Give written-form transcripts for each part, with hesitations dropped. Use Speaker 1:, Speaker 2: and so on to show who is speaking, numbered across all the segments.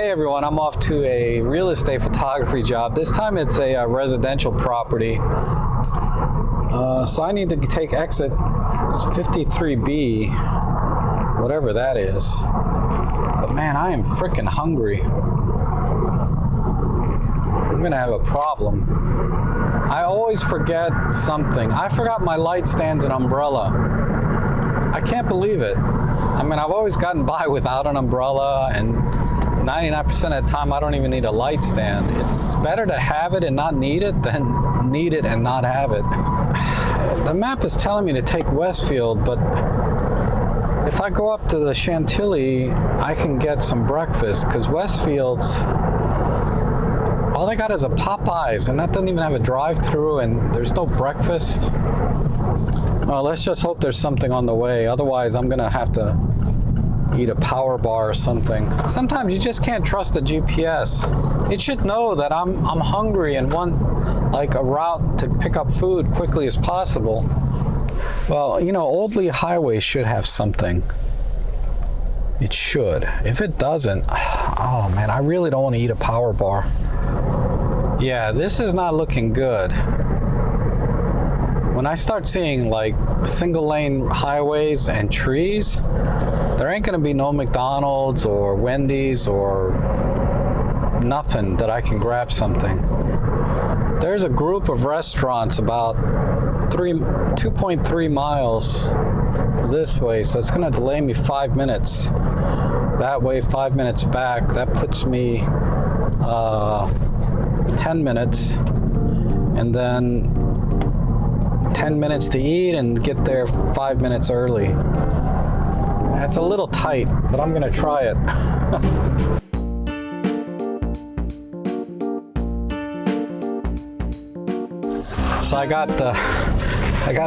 Speaker 1: Hey everyone, I'm off to a real estate photography job. This time it's a residential property. So I need to take exit 53B, whatever that is. But man, I am freaking hungry. I'm gonna have a problem. I always forget something. I forgot my light stands and umbrella. I can't believe it. I mean, I've always gotten by without an umbrella, and 99% of the time I don't even need a light stand. It's better to have it and not need it than need it and not have it. The map is telling me to take Westfield, but if I go up to the Chantilly, I can get some breakfast, because Westfield's, all they got is a Popeyes, and that doesn't even have a drive-through, and there's no breakfast. Well, let's just hope there's something on the way. Otherwise, I'm gonna have to eat a power bar or something. Sometimes you just can't trust the GPS. It should know that I'm hungry and want like a route to pick up food quickly as possible. Well, you know, Old Lee Highway should have something. It should. If it doesn't, oh man, I really don't want to eat a power bar. Yeah, this is not looking good. When I start seeing like single lane highways and trees, there ain't gonna be no McDonald's or Wendy's or nothing that I can grab something. There's a group of restaurants about 2.3 miles this way, so it's gonna delay me 5 minutes. That way, 5 minutes back, that puts me 10 minutes, and then 10 minutes to eat and get there 5 minutes early. It's a little tight, but I'm gonna try it. So I got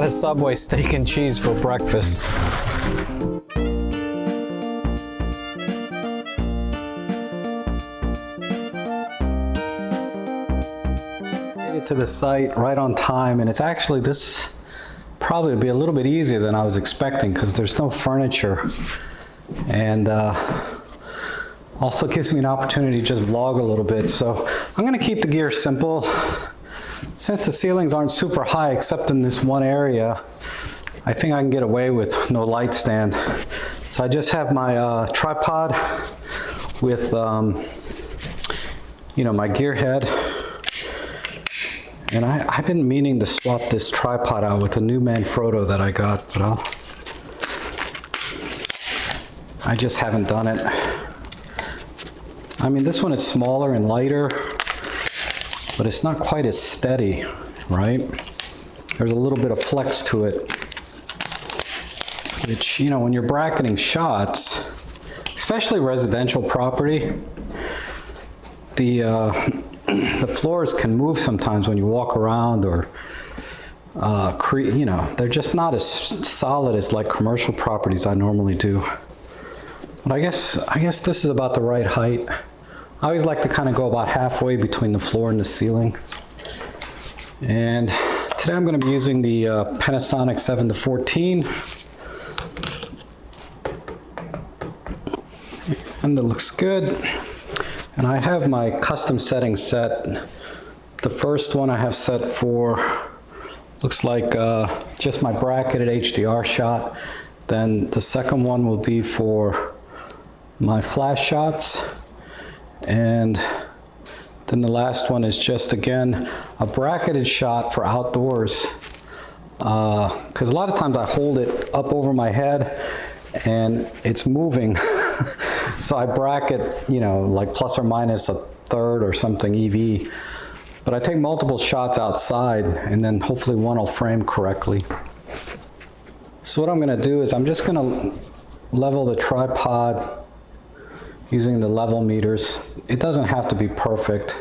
Speaker 1: a Subway steak and cheese for breakfast. Made it to the site right on time, and it's actually this. Probably be a little bit easier than I was expecting, because there's no furniture, and also gives me an opportunity to just vlog a little bit. So I'm going to keep the gear simple. Since the ceilings aren't super high except in this one area, I think I can get away with no light stand. So I just have my tripod with you know, my gear head. And I've been meaning to swap this tripod out with a new Manfrotto that I got, but I just haven't done it. I mean, this one is smaller and lighter, but it's not quite as steady, right? There's a little bit of flex to it, which, you know, when you're bracketing shots, especially residential property, the floors can move sometimes when you walk around, or you know, they're just not as solid as like commercial properties I normally do. But I guess this is about the right height. I always like to kind of go about halfway between the floor and the ceiling. And today I'm going to be using the Panasonic 7-14. And it looks good. And I have my custom settings set. The first one I have set for, looks like just my bracketed HDR shot. Then the second one will be for my flash shots. And then the last one is just, again, a bracketed shot for outdoors. Because a lot of times I hold it up over my head and it's moving. So I bracket, you know, like plus or minus a third or something EV. But I take multiple shots outside, and then hopefully one will frame correctly. So what I'm going to do is I'm just going to level the tripod using the level meters. It doesn't have to be perfect.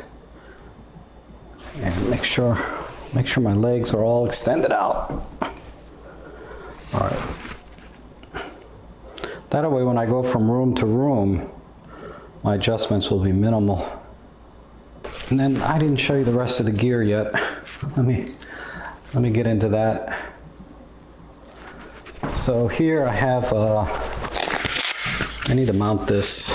Speaker 1: And make sure my legs are all extended out. All right. That way, when I go from room to room, my adjustments will be minimal. And then I didn't show you the rest of the gear yet. Let me get into that. So here I have, I need to mount this.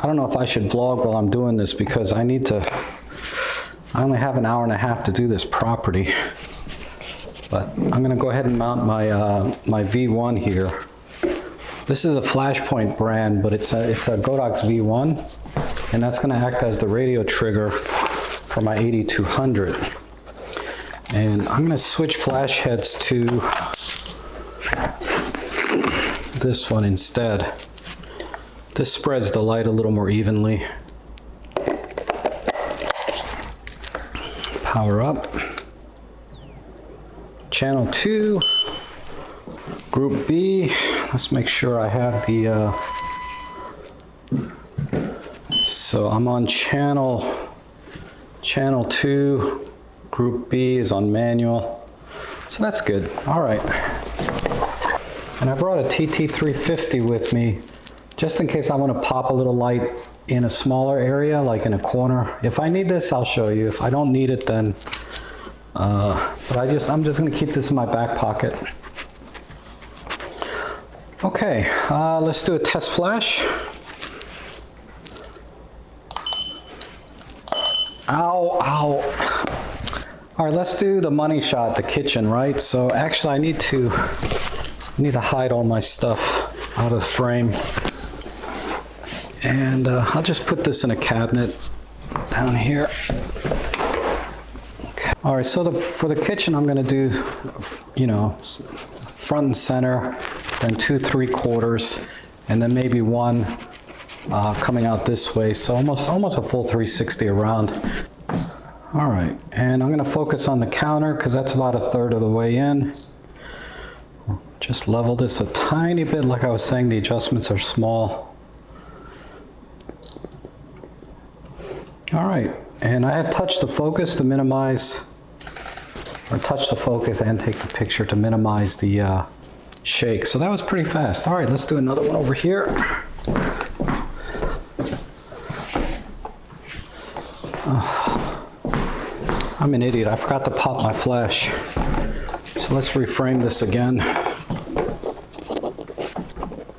Speaker 1: I don't know if I should vlog while I'm doing this because I only have an hour and a half to do this property. But I'm gonna go ahead and mount my, my V1 here. This is a Flashpoint brand, but it's a Godox V1, and that's gonna act as the radio trigger for my 8200. And I'm gonna switch flash heads to this one instead. This spreads the light a little more evenly. Power up. Channel 2, Group B. Let's make sure I have the, so I'm on channel 2, Group B is on manual. So that's good. All right. And I brought a TT350 with me, just in case I want to pop a little light in a smaller area, like in a corner. If I need this, I'll show you. If I don't need it, then, but I'm just going to keep this in my back pocket. Okay, let's do a test flash. Ow, ow. All right, let's do the money shot, the kitchen, right? So actually I need to hide all my stuff out of the frame. And I'll just put this in a cabinet down here. Okay. All right, so for the kitchen, I'm gonna do, you know, front and center, then 2 3/4, and then maybe one coming out this way. So almost a full 360 around. All right, and I'm gonna focus on the counter because that's about 1/3 of the way in. Just level this a tiny bit. Like I was saying, the adjustments are small. All right, and I have touched the focus to minimize, or touch the focus and take the picture to minimize the shake. So that was pretty fast. All right, let's do another one over here. I'm an idiot, I forgot to pop my flash. So let's reframe this again.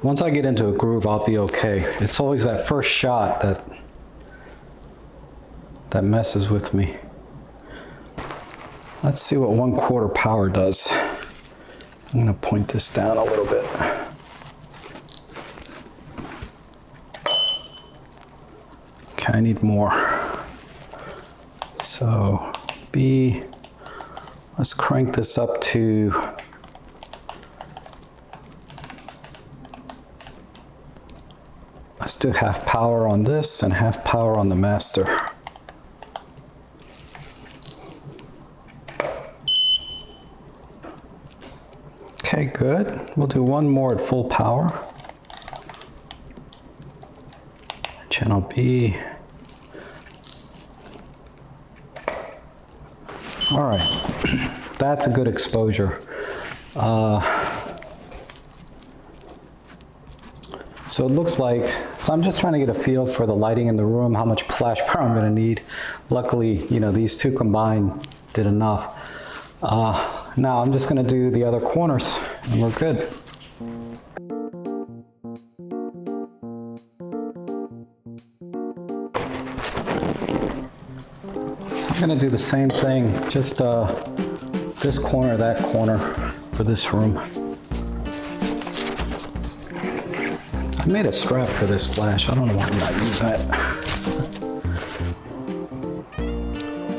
Speaker 1: Once I get into a groove, I'll be okay. It's always that first shot that messes with me. Let's see what 1/4 power does. I'm gonna point this down a little bit. Okay, I need more. So B, let's crank this up to, let's do 1/2 power on this and 1/2 power on the master. Okay, good. We'll do one more at full power. Channel B. All right, that's a good exposure. So it looks like, so I'm just trying to get a feel for the lighting in the room, how much flash power I'm gonna need. Luckily, you know, these two combined did enough. Now I'm just gonna do the other corners and we're good. I'm gonna do the same thing, just this corner, that corner for this room. I made a strap for this flash. I don't know why I'm not using it.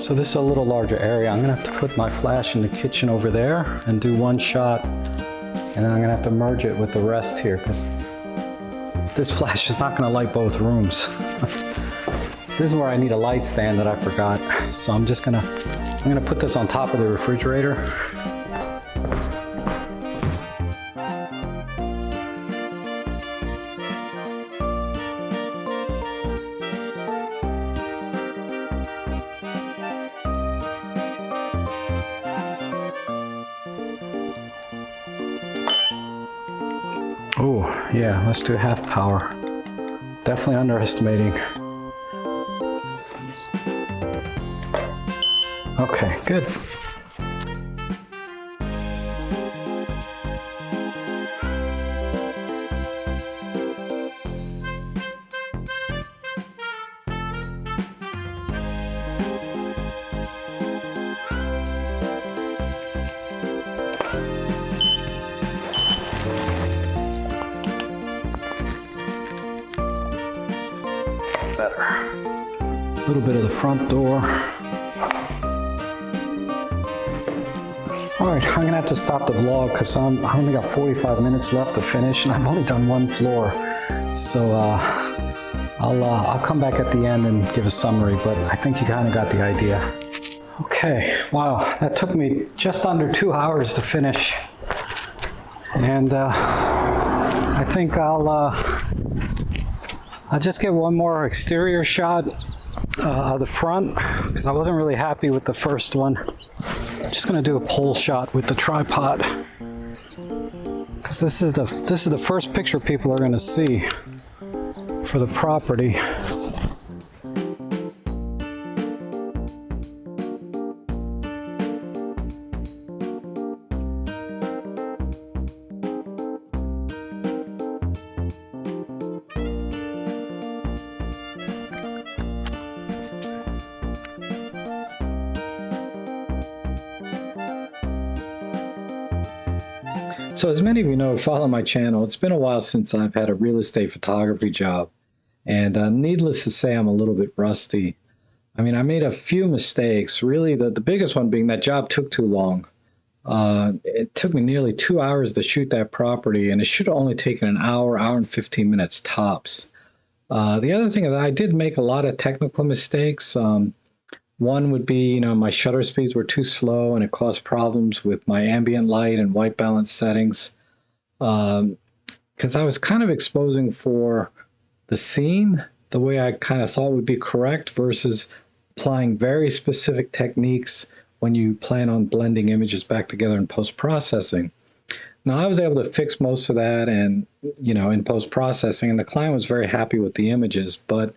Speaker 1: So this is a little larger area. I'm gonna have to put my flash in the kitchen over there and do one shot, and then I'm gonna have to merge it with the rest here because this flash is not gonna light both rooms. This is where I need a light stand that I forgot. So I'm gonna put this on top of the refrigerator. Oh, yeah, let's do 1/2 power. Definitely underestimating. Okay, good. better. A little bit of the front door. All right, I'm gonna have to stop the vlog because I only got 45 minutes left to finish, and I've only done one floor. So I'll come back at the end and give a summary, but I think you kind of got the idea. Okay, wow, that took me just under 2 hours to finish, and I think I'll just get one more exterior shot of the front because I wasn't really happy with the first one. I'm just gonna do a pole shot with the tripod because this is the first picture people are gonna see for the property. So as many of you know who follow my channel, it's been a while since I've had a real estate photography job. And needless to say, I'm a little bit rusty. I mean, I made a few mistakes. Really, the biggest one being that job took too long. It took me nearly 2 hours to shoot that property, and it should have only taken an hour, hour and 15 minutes tops. The other thing is I did make a lot of technical mistakes. One would be, my shutter speeds were too slow, and it caused problems with my ambient light and white balance settings. Because I was kind of exposing for the scene the way I kind of thought would be correct versus applying very specific techniques when you plan on blending images back together in post-processing. Now, I was able to fix most of that and, in post-processing, and the client was very happy with the images, but,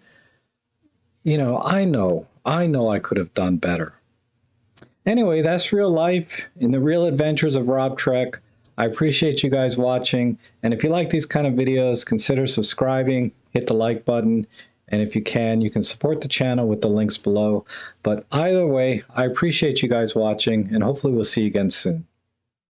Speaker 1: I know I could have done better. Anyway, that's real life in the real adventures of Rob Trek. I appreciate you guys watching, and if you like these kind of videos, consider subscribing, hit the like button, and if you can support the channel with the links below. But either way, I appreciate you guys watching, and hopefully we'll see you again soon.